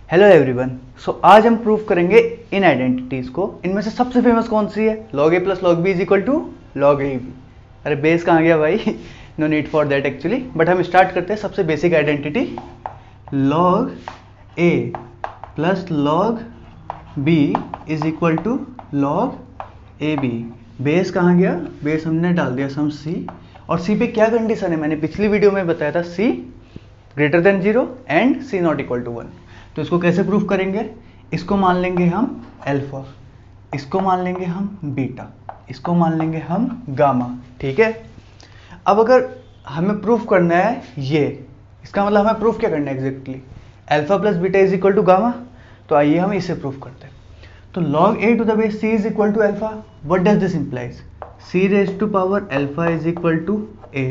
Hello everyone. सो आज हम prove करेंगे इन आइडेंटिटीज को। इनमें से सबसे फेमस कौन सी है? log a plus log b is equal to log a b। अरे बेस कहाँ गया भाई? No need for that actually, but हम स्टार्ट करते हैं सबसे basic identity log a plus log b is equal to log a b। Base कहाँ गया? बेस हमने डाल दिया सम c, और c पे क्या कंडीशन है? मैंने पिछली वीडियो में बताया था c greater than 0 and c not equal to 1। तो इसको कैसे प्रूफ करेंगे? इसको मान लेंगे हम अल्फा, इसको मान लेंगे हम बीटा, इसको मान लेंगे हम गामा। ठीक है। अब अगर हमें प्रूफ करना है ये, इसका मतलब हमें प्रूफ क्या करना है exactly? Alpha plus beta is equal to gamma. तो आइए हम इसे प्रूफ करते हैं। तो log a to the base c is equal to alpha. What does this implies? c raise to power alpha is equal to a।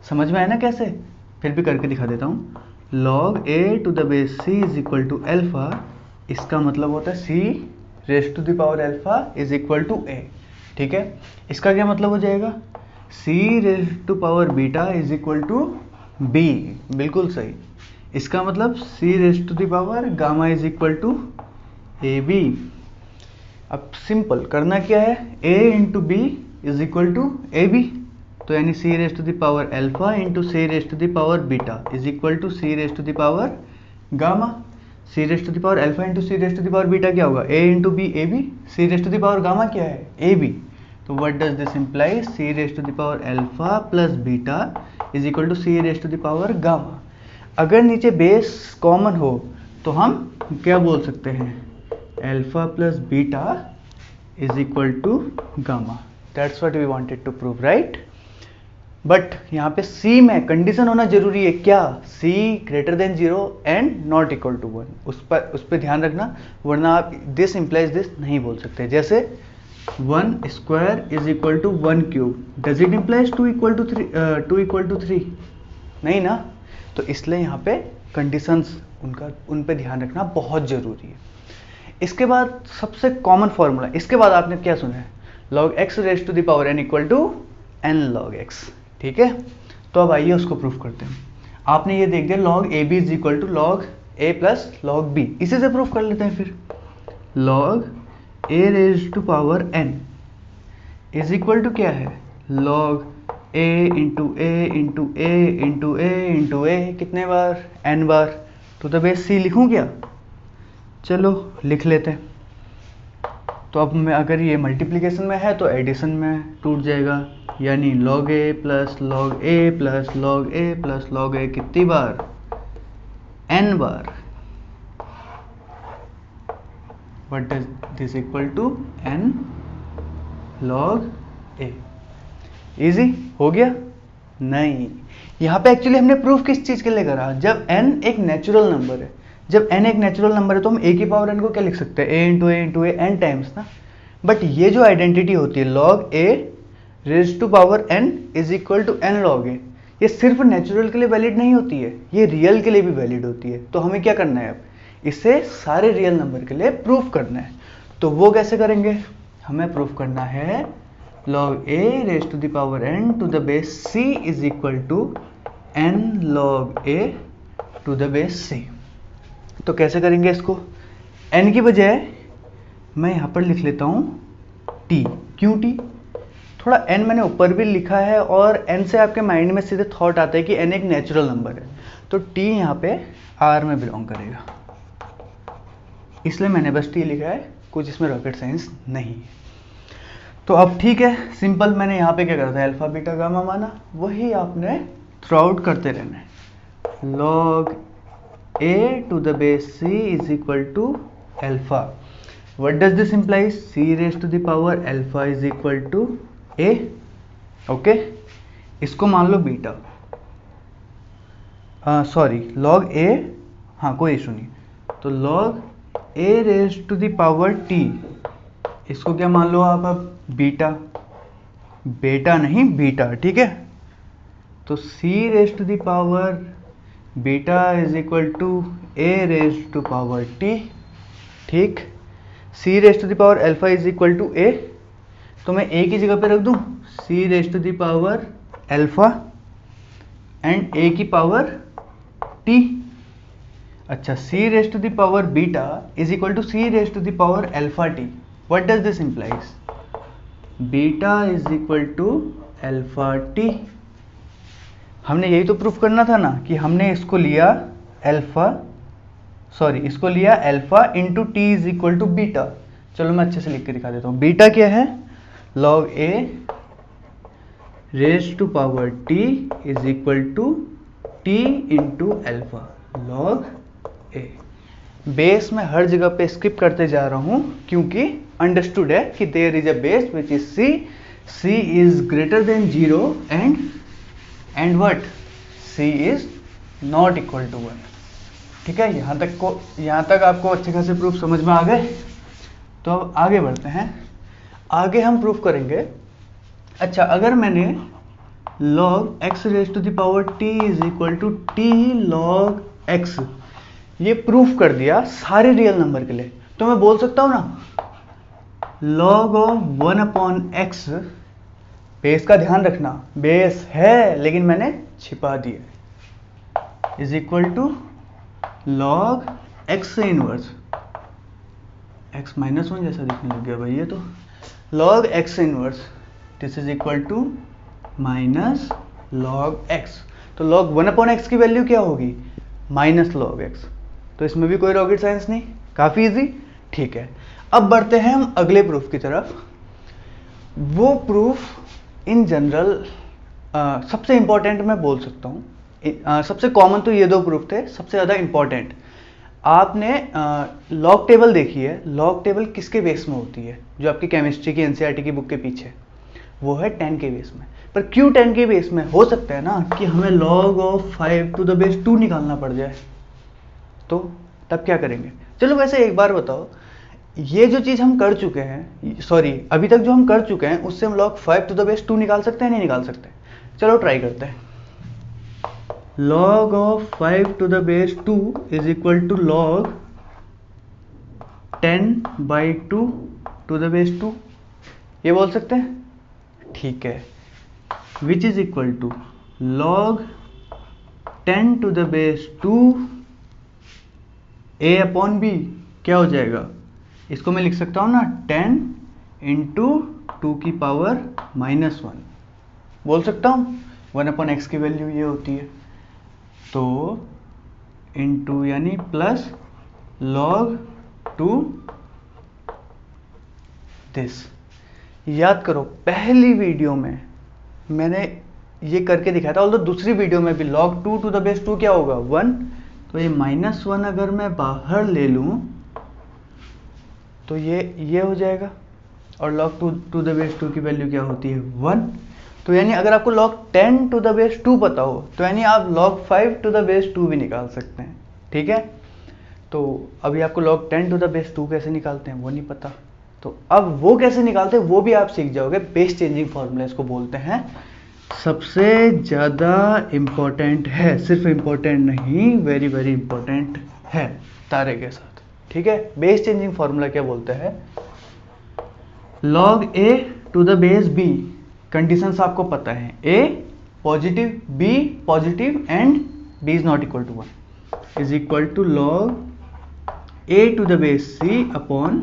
समझ में आया ना कैसे? फिर भी करके दिखा देता हूँ। log a to the base c is equal to alpha, इसका मतलब होता है c raise to the power alpha is equal to a। ठीक है। इसका क्या मतलब हो जाएगा? c raise to power beta is equal to b। बिल्कुल सही। इसका मतलब c raise to the power gamma is equal to ab। अब सिंपल करना क्या है? a into B is equal to A B. तो यानी c raise to the power alpha into c raise to the power beta is equal to c raise to the power gamma. c raise to the power alpha into c raise to the power beta क्या होगा? a into b a b. c raise to the power gamma क्या है? A B. तो what does this imply? c raise to the power alpha plus beta is equal to c raise to the power gamma. अगर नीचे base common हो तो हम क्या बोल सकते हैं? Alpha plus beta is equal to gamma. That's what we wanted to prove, right? But यहाँ पे C में कंडीशन होना जरूरी है। क्या? C greater than 0 and not equal to 1। उस पर ध्यान रखना, वरना आप दिस इम्प्लाइज दिस नहीं बोल सकते। जैसे 1 square is equal to 1 cube, does it implies 2 equal to 3? नहीं ना। तो इसलिए यहाँ पे कंडीशंस उन पे ध्यान रखना बहुत जरूरी है। इसके बाद सबसे कॉमन फॉर्मूला, इसके बाद आपने क्या सुना है? log x raise to the power n equal to n log x। ठीक है। तो अब आइए उसको प्रूफ करते हैं। आपने ये देख दिया log a b is equal to log a plus log b। इसी से प्रूफ कर लेते हैं फिर। log a raise to power n is equal to क्या है? log a into a into a into a into a। कितने बार? n बार। टू द बेस c लिखूं क्या? चलो लिख लेते हैं। तो अब मैं अगर ये मल्टीप्लिकेशन में है तो एडिशन में टूट जाएगा, यानी log a plus log a plus log a plus log a कितनी बार? n बार। What is this equal to? n log a। Easy हो गया? नहीं, यहाँ पे एक्चुअली हमने प्रूफ किस चीज के लिए करा? जब n एक नेचुरल नंबर है, जब n एक नेचुरल नंबर है तो हम a की पावर n को क्या लिख सकते हैं? a into a n times ना। बट ये जो आइडेंटिटी होती है log a raise to power n is equal to n log a, ये सिर्फ नेचुरल के लिए वैलिड नहीं होती है, ये रियल के लिए भी वैलिड होती है। तो हमें क्या करना है? अब इसे सारे रियल नंबर के लिए प्रूफ करना है। तो वो कैसे करेंगे? हमें प्रूफ करना है log a raise to the power n to the base c is equal to n log a to the base c। तो कैसे करेंगे इसको? n की बजाय मैं यहाँ पर लिख लेता हूँ t। क्यों t? थोड़ा n मैंने ऊपर भी लिखा है और n से आपके माइंड में सीधे थॉट आता है कि n एक नेचुरल नंबर है, तो t यहाँ पे r में बिलोंग करेगा, इसलिए मैंने बस t लिखा है, कुछ इसमें रॉकेट साइंस नहीं है। तो अब ठीक है, सिंपल। मैंने यहाँ पे क्या करा था? अल्फा बीटा गामा माना, वही आपने थ्रू आउट करते रहना है। log a to the base c is equal to alpha. What does this implies? c raise to the power alpha is equal to a। Okay. इसको मान लो बीटा, सॉरी log a, हाँ कोई issue नहीं। तो log a raise to the power t, इसको क्या मान लो आप? अब बीटा, बेटा नहीं बीटा। ठीक है। तो c raise to the power beta is equal to a raise to power t। ठीक। c raise to the power alpha is equal to a, तो मैं a की जगह पे रख दूं c raise to the power alpha and a की power t। अच्छा, c raise to the power beta is equal to c raise to the power alpha t. What does this implies? Beta is equal to alpha t. हमने यही तो proof करना था ना कि हमने इसको लिया इसको लिया alpha into T is equal to beta. चलो मैं अच्छे से लिख के दिखा देता हूँ. बीटा क्या है? Log A raise to power T is equal to T into alpha log A. Base में हर जगह पे स्किप करते जा रहा हूं क्योंकि अंडरस्टूड है कि there is a base which is C. C is greater than 0 and what? C is not equal to 1. ठीक है, यहां तक आपको अच्छे खासे प्रूफ समझ में आ गए. तो अब आगे बढ़ते हैं. आगे हम प्रूफ करेंगे. अच्छा, अगर मैंने log x raise to the power t is equal to T log x ये प्रूफ कर दिया सारे रियल नंबर के लिए, तो मैं बोल सकता हूं ना log of 1 upon x. Base का ध्यान रखना, बेस है लेकिन मैंने छिपा दिया, is equal to log x से इनवर्स. x माइनस 1 जैसा दिखने लग गया भाई ये तो. log x से inverse this is equal to minus log x. तो log 1 अपॉन x की वैल्यू क्या होगी? Minus log x. तो इसमें भी कोई रॉकेट साइंस नहीं, काफी इजी. ठीक है, अब बढ़ते हैं हम अगले प्रूफ की तरफ. वो प्रूफ इन जनरल सबसे इंपॉर्टेंट मैं बोल सकता हूँ. सबसे कॉमन तो ये दो प्रूफ थे, सबसे ज़्यादा इंपॉर्टेंट. आपने लॉग टेबल देखी है. लॉग टेबल किसके बेस में होती है? जो आपकी केमिस्ट्री की एनसीईआरटी की बुक के पीछे, वो है 10 के बेस में. पर क्यों 10 के बेस में? हो सकता है ना कि हमें log of 5 to the base 2 निकालना पड़ जाए, तो तब क्या करेंगे? चलो वैसे एक बार बताओ, ये जो चीज़ हम कर चुके हैं, सॉरी अभी तक जो हम कर चुके हैं, उससे हम log 5 टू द बेस 2 निकाल सकते हैं? नहीं निकाल सकते. चलो ट्राई करते हैं. log of 5 to the base 2 is equal to log 10/2 to the base 2. ये बोल सकते हैं? ठीक है. Which is equal to log 10 to the base 2 a upon b. क्या हो जाएगा? इसको मैं लिख सकता हूं ना 10 इंटू 2 की पावर -1. बोल सकता हूं 1 अपॉन x की वैल्यू ये होती है, तो इंटू यानी प्लस log 2 दिस. याद करो पहली वीडियो में मैंने ये करके दिखाया था, और दूसरी वीडियो में भी log 2 टू द बेस 2 क्या होगा? 1. तो ये -1 अगर मैं बाहर ले लूं तो ये हो जाएगा, और log 2 टू द बेस 2 की वैल्यू क्या होती है? 1. तो यानी अगर आपको log 10 टू द बेस 2 पता हो तो यानी आप log 5 टू द बेस 2 भी निकाल सकते हैं. ठीक है, तो अभी आपको log 10 टू द बेस 2 कैसे निकालते हैं वो नहीं पता, तो अब वो कैसे निकालते हैं वो भी आप सीख जाओगे. बेस चेंजिंग फॉर्मूला इसको बोलते हैं. सबसे ज़्यादा इम्पोर्टेंट है, सिर्फ इम्पोर्टेंट नहीं, वेरी वेरी इम्पोर्टेंट है तारे के साथ. ठीक है, बेस चेंजिंग फॉर्मूला क्या बोलते हैं? log a to the base b. Conditions आपको पता है, a positive, b positive and b is not equal to 1 is equal to log a to the base c upon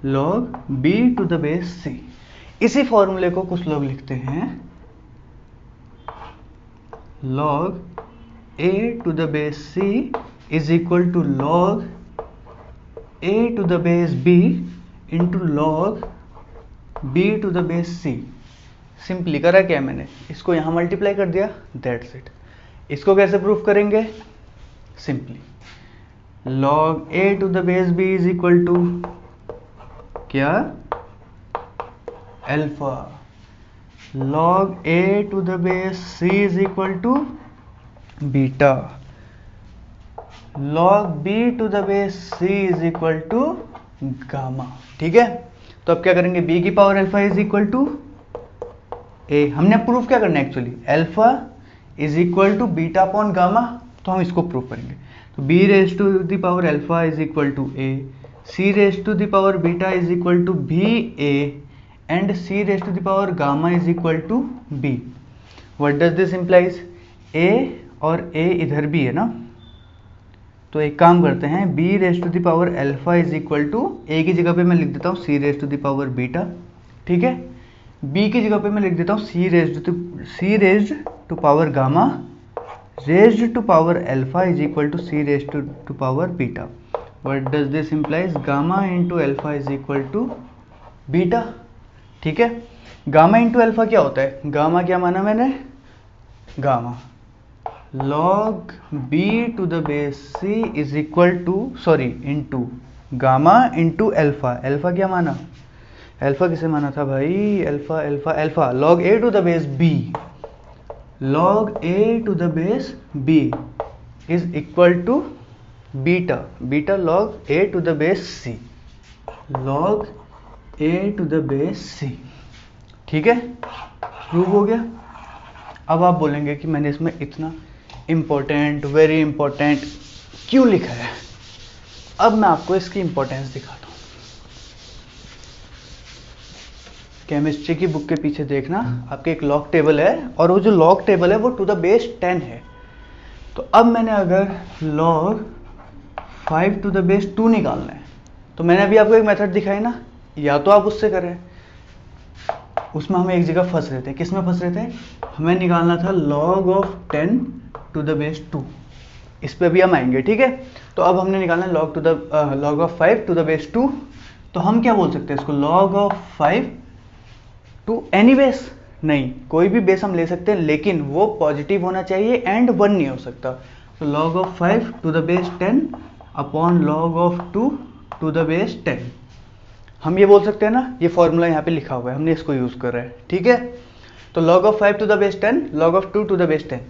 log b to the base c. इसी फॉर्मूले को कुछ लोग लिखते हैं log a to the base c is equal to log a to the base b into log b to the base c. Simply करा क्या मैंने? इसको यहां मल्टीप्लाई कर दिया, दैट्स इट. इसको कैसे प्रूफ करेंगे? Simply log a to the base b is equal to क्या? Alpha. log a to the base c is equal to beta. log b to the base c is equal to gamma. ठीक है, तो अब क्या करेंगे? b की power alpha is equal to a. हमने proof क्या करना है actually? Alpha is equal to beta upon gamma. तो हम इसको प्रूफ करेंगे. तो b raise to the power alpha is equal to a, c raise to the power beta is equal to b a and c raise to the power gamma is equal to b. What does this implies? a और a इधर भी है ना, तो एक काम करते हैं, b raise to the power alpha is equal to, a की जगह पे मैं लिख देता हूँ c raise to the power beta, ठीक है। b की जगह पे मैं लिख देता हूँ c raise to power gamma raise to power alpha is equal to c raise to power beta. What does this implies, gamma into alpha is equal to beta, ठीक है। गामा इंटू अल्फा क्या होता है, gamma क्या माना मैंने, gamma log b to the base c is equal to, sorry into gamma into alpha, alpha क्या माना, अल्फा किसे माना था भाई, alpha alpha alpha log a to the base b, log a to the base b is equal to beta, beta log a to the base c, log a to the base c, ठीक है, prove हो गया। अब आप बोलेंगे कि मैंने इसमें इतना इम्पोर्टेंट, वेरी इंपॉर्टेंट क्यों लिखा है। अब मैं आपको इसकी इंपॉर्टेंस दिखाता हूँ। केमिस्ट्री की बुक के पीछे देखना, आपके एक लॉग टेबल है और वो जो लॉग टेबल है वो टू द बेस 10 है। तो अब मैंने अगर log 5 टू द बेस 2 निकालना है, तो मैंने अभी आपको एक मेथड दिखाई ना, या तो आप उससे करें, उसमें हम एक जगह फंस रहे थे। किस में फंस रहे थे, हमें निकालना था log of 10 to the base 2, इस पे भी हम आएंगे, ठीक है। तो अब हमने निकालना है log of 5 to the base 2, तो हम क्या बोल सकते हैं इसको, log of 5 to any base, नहीं कोई भी बेस हम ले सकते हैं, लेकिन वो पॉजिटिव होना चाहिए एंड 1 नहीं हो सकता। तो log of 5 to the base 10 upon log of 2 to the base 10, हम ये बोल सकते हैं ना, ये फॉर्मूला यहाँ पे लिखा हुआ है, हमने इसको यूज कर रहे हैं, ठीक है। तो log of 5 to the base 10, log of 2 to the base 10।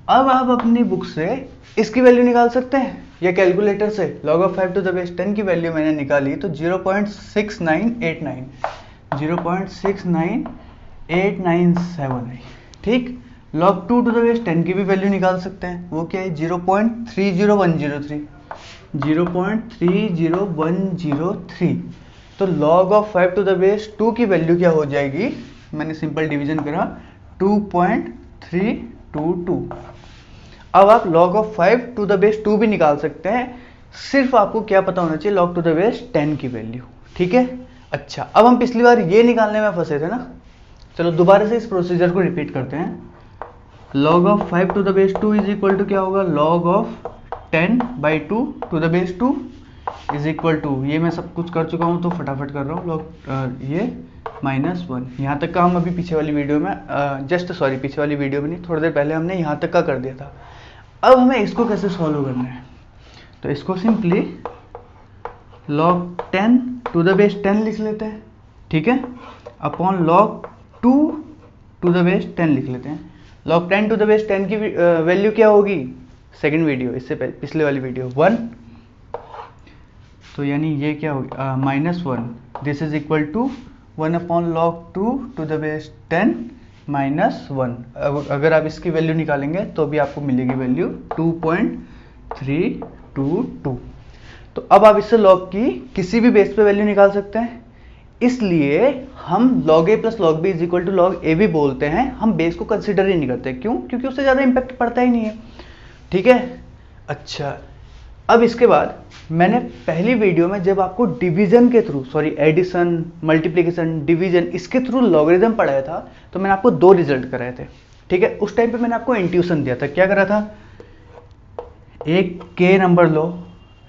अब आप अपनी बुक से इसकी वैल्यू निकाल सकते हैं या कैलकुलेटर से। log of 5 to the base 10 की वैल्यू मैंने निकाली तो 0.6989, 0.69897 है, ठीक। log 2 टू द बेस 10 की भी वैल्यू निकाल सकते हैं, वो क्या है 0.30103, 0.30103। तो log of 5 to the base 2 की वैल्यू क्या हो जाएगी, मैंने सिंपल डिवीजन करा 2.322। अब आप log of 5 to the base 2 भी निकाल सकते हैं, सिर्फ आपको क्या पता होना चाहिए log टू द बेस 10 की वैल्यू, ठीक है। अच्छा, अब हम पिछली बार ये निकालने में फंसे थे ना, चलो दोबारा से इस प्रोसीजर को रिपीट करते हैं। log of 5 to the base 2 is equal to क्या होगा, log of 10/2 to the base 2 is equal to, ये मैं सब कुछ कर चुका हूँ तो फटाफट कर रहा हूँ, log ये -1। यहाँ तक का हम अभी पीछे वाली वीडियो में पीछे वाली वीडियो में नहीं, थोड़ी देर पहले हमने यहाँ तक का कर दिया था। अब हमें इसको कैसे सॉल्व करना है, तो इसको simply log 10 to the base 10 लिख लेते हैं, ठीक है, upon log 2 to the base 10 लिख लेते हैं। log 10 टू द बेस 10 की वैल्यू क्या होगी, सेकंड वीडियो, इससे पिछले वाली वीडियो 1, तो यानी ये क्या होगी -1, this is equal to 1 upon log 2 to the base 10 -1। अगर आप इसकी वैल्यू निकालेंगे तो भी आपको मिलेगी वैल्यू 2.322। तो अब आप इससे log की किसी भी बेस पे वैल्यू निकाल सकते हैं, इसलिए हम log a plus log b is equal to log a भी बोलते हैं, हम बेस को कंसिडर ही नहीं करते। क्यों, क्योंकि उससे ज़्यादा इम्पैक्ट पड़ता ही नहीं है, ठीक है। अच्छा, अब इसके बाद मैंने पहली वीडियो में जब आपको डिवीजन के थ्रू, एडिशन, मल्टीप्लिकेशन, डिवीजन, इसके थ्रू लॉगरिथम पढ़ाया था, तो मैंने आपको 2 रिजल्ट कराए थे, ठीक है। उस टाइम पे मैंने आपको इंट्यूशन दिया था, क्या करा था, एक k नंबर लो,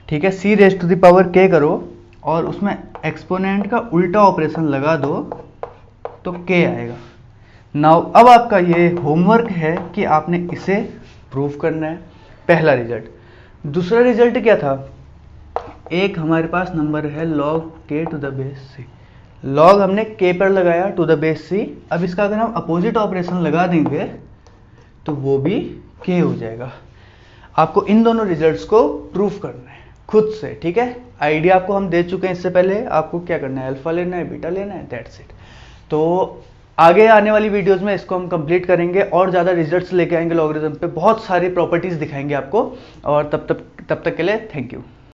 ठीक है, c raise to the power k करो और उसमें एक्सपोनेंट का उल्टा ऑपरेशन लगा दो तो k आएगा। नाउ अब आपका ये होमवर्क है कि आपने इसे प्रूव करना है, पहला रिजल्ट। दूसरा रिजल्ट क्या था, एक हमारे पास नंबर है log k to the base c, log हमने k पर लगाया टू द बेस c। अब इसका अगर हम अपोजिट ऑपरेशन लगा देंगे तो वो भी k हो जाएगा। आपको इन दोनों रिजल्ट्स को प्रूफ करना है खुद से, ठीक है। आइडिया आपको हम दे चुके हैं इससे पहले, आपको क्या करना है, अल्फा लेना है, बीटा लेना है, दैट्स इट। तो आगे आने वाली वीडियोस में इसको हम कंप्लीट करेंगे और ज़्यादा रिजल्ट्स लेके आएंगे लॉगरिथम पे, बहुत सारी प्रॉपर्टीज दिखाएंगे आपको। और तब तक के लिए थैंक यू।